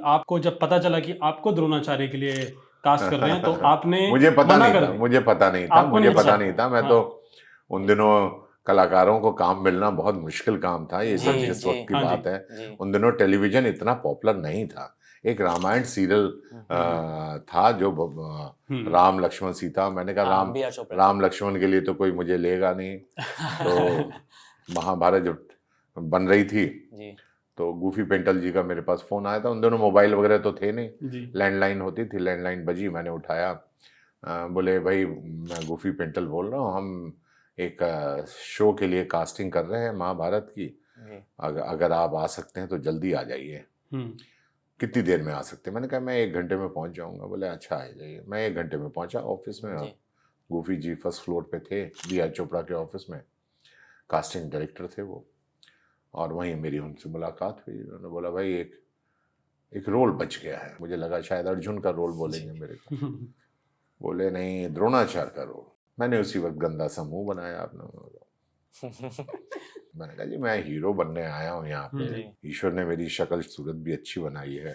आपको जब पता चला कि आपको द्रोणाचार्य के लिए कास्ट कर रहे हैं तो आपने मुझे पता मना नहीं कर था, दिया? मुझे पता नहीं था, आपको मुझे नहीं पता पता नहीं था? था। मैं हाँ। तो उन दिनों कलाकारों को काम मिलना बहुत मुश्किल काम था। ये सब जी, जिस जी, वक्त की हाँ जी, बात है, जी। उन दिनों टेलीविजन इतना पॉपुलर नहीं था। एक रामायण सीरियल था जो राम लक्ष्मण सीता। मैंने कहा हाँ, बी आर चोपड़ा। राम लक्ष्मण के लिए तो कोई मुझे लेगा नहीं। तो महाभारत जब बन रही थी जी, तो गूफी पेंटल जी का मेरे पास फोन आया था। उन दोनों मोबाइल वगैरह तो थे नहीं, जी। लैंडलाइन होती थी। लैंडलाइन बजी, मैंने उठाया। बोले भाई मैं गूफी पेंटल बोल रहा हूँ, हम एक शो के लिए कास्टिंग कर रहे हैं महाभारत की। जी। अगर आप आ सकते हैं तो जल्दी आ जाइए। कितनी देर में आ सकते हैं? मैंने कहा मैं 1 घंटे में पहुंच जाऊंगा। बोले अच्छा आ जाइए। मैं 1 घंटे में पहुंचा ऑफिस में। जी। गूफी जी फर्स्ट फ्लोर पे थे, बी आर चोपड़ा के ऑफिस में। कास्टिंग डायरेक्टर थे वो, और वहीं मेरी उनसे मुलाकात हुई। उन्होंने बोला भाई एक रोल बच गया है। मुझे लगा शायद अर्जुन का रोल बोलेंगे मेरे को। बोले नहीं, द्रोणाचार्य का रोल। मैंने उसी वक्त गंदा सा मुंह बनाया अपना। मैंने कहा जी मैं हीरो बनने आया हूँ यहाँ पे, ईश्वर ने मेरी शक्ल सूरत भी अच्छी बनाई है।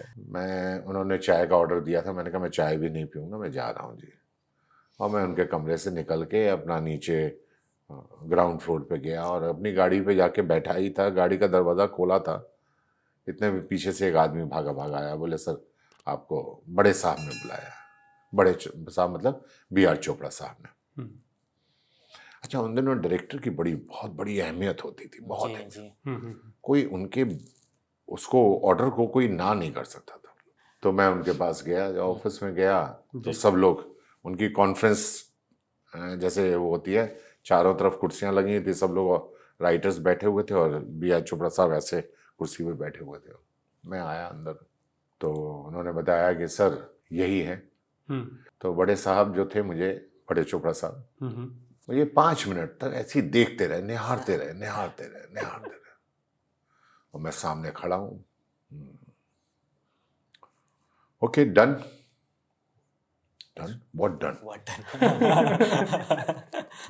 उन्होंने चाय का ऑर्डर दिया था। मैंने कहा मैं चाय भी नहीं पीऊंगा, मैं जा रहा हूँ जी। और मैं उनके कमरे से निकल के अपना नीचे ग्राउंड फ्लोर पे गया और अपनी गाड़ी पे जाके बैठा ही था। गाड़ी का दरवाज़ा खोला था, इतने में पीछे से एक आदमी भागा भागा आया। बोले सर आपको बड़े साहब ने बुलाया है। बड़े साहब मतलब बी आर चोपड़ा साहब ने। अच्छा, उन दिनों डायरेक्टर की बहुत बड़ी अहमियत होती थी, बहुत अहमियत। कोई उनके उसको ऑर्डर को कोई ना नहीं कर सकता था। तो मैं उनके पास गया, ऑफिस में गया तो सब लोग उनकी कॉन्फ्रेंस जैसे वो होती है, चारों तरफ कुर्सियां लगी हुई थी, सब लोग राइटर्स बैठे हुए थे और बी आर चोपड़ा साहब ऐसे कुर्सी पे बैठे हुए थे। मैं आया अंदर तो उन्होंने बताया कि सर यही है। तो बड़े साहब जो थे मुझे, बड़े चोपड़ा साहब, मुझे 5 मिनट तक ऐसे ही देखते रहे, निहारते रहे। और मैं सामने खड़ा हूं। Okay done done what done.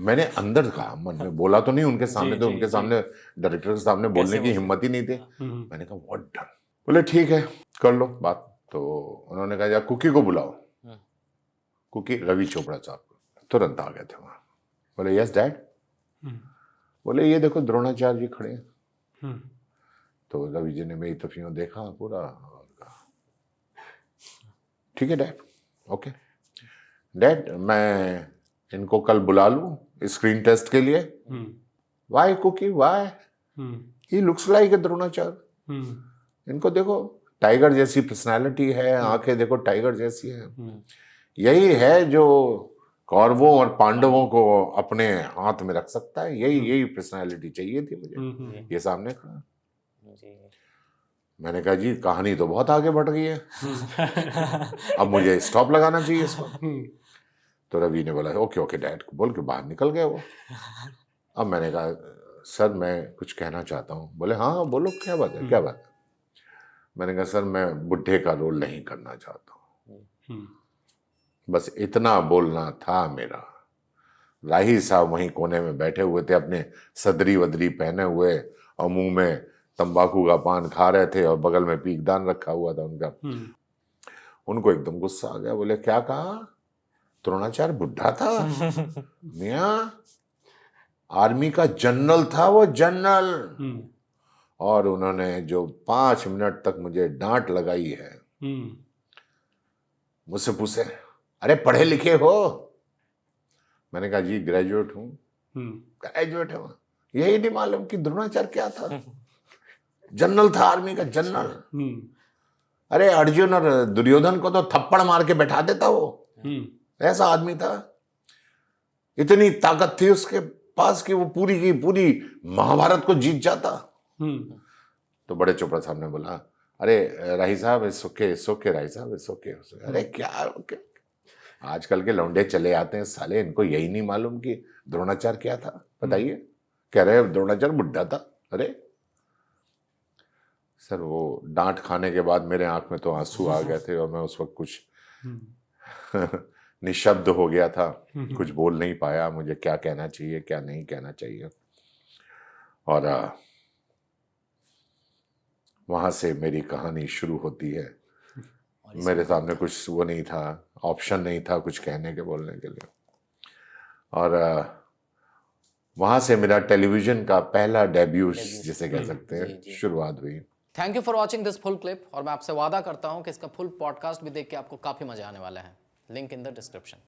मैंने अंदर कहा, मन में बोला तो नहीं उनके सामने। तो उनके सामने, डायरेक्टर के सामने बोलने की हिम्मत ही नहीं थी। मैंने कहा व्हाट डन। बोले ठीक है कर लो बात। तो उन्होंने कहा कुकी को बुलाओ। कुकी रवि चोपड़ा साहब तुरंत आ गए थे वहां। बोले यस डैड। बोले ये देखो द्रोणाचार्य जी खड़े हैं। तो रवि जी ने मेरी तस्वीरों देखा पूरा और कहा ठीक है डैड, ओके डैड मैं इनको कल बुला लूं स्क्रीन टेस्ट के लिए। Why cookie why, he looks like a Dronacharya. इनको देखो, टाइगर जैसी पर्सनालिटी है, आंखें देखो टाइगर जैसी है। यही है जो कौरवों और पांडवों को अपने हाथ में रख सकता है। यही पर्सनालिटी चाहिए थी मुझे। ये सामने खड़ा। मैंने कहा जी कहानी तो बहुत आगे बढ़ गई है, अब मुझे स्टॉप लगाना चाहिए इसको। तो रवि ने बोला ओके ओके डैड बोल के बाहर निकल गए वो। अब मैंने कहा सर मैं कुछ कहना चाहता हूँ। बोले हाँ बोलो क्या बात है, क्या बात है। मैंने कहा सर मैं बुढ़े का रोल नहीं करना चाहता हूँ, बस इतना बोलना था मेरा। राही साहब वहीं कोने में बैठे हुए थे, अपने सदरी वदरी पहने हुए और मुंह में तंबाकू का पान खा रहे थे और बगल में पीकदान रखा हुआ था उनका। उनको एकदम गुस्सा आ गया। बोले क्या कहा, द्रोणाचार्य बुढ़ा था? मियां आर्मी का जनरल था वो, जनरल। और उन्होंने जो 5 मिनट तक मुझे डांट लगाई है, मुझसे पूछे अरे पढ़े लिखे हो? मैंने कहा जी ग्रेजुएट हूं। ग्रेजुएट है, यही नहीं मालूम कि द्रोणाचार्य क्या था? जनरल था, आर्मी का जनरल। अरे अर्जुन और दुर्योधन को तो थप्पड़ मार के बैठा देता वो, ऐसा आदमी था। इतनी ताकत थी उसके पास कि वो पूरी की पूरी महाभारत को जीत जाता। तो बड़े चोपड़ा साहब ने बोला अरे राही साहब इट्स ओके राही साहब इट्स ओके। अरे क्या ओके, आजकल के लौंडे चले आते हैं साले, इनको यही नहीं मालूम कि द्रोणाचार्य क्या था। बताइए, कह रहे द्रोणाचार्य बुढ़ा था। अरे सर वो डांट खाने के बाद मेरे आंख में तो आंसू आ गए थे और मैं उस वक्त कुछ निशब्द हो गया था, कुछ बोल नहीं पाया मुझे क्या कहना चाहिए क्या नहीं कहना चाहिए। और वहां से मेरी कहानी शुरू होती है और इस मेरे सामने कुछ वो नहीं था, ऑप्शन नहीं था कुछ कहने के बोलने के लिए। और वहाँ से मेरा टेलीविज़न का पहला डेब्यू जिसे कह सकते हैं शुरुआत हुई। Thank you for watching this full clip, और मैं आपसे वादा करता हूं कि इसका फुल पॉडकास्ट भी देख के आपको काफ़ी मजा आने वाला है। Link in the description.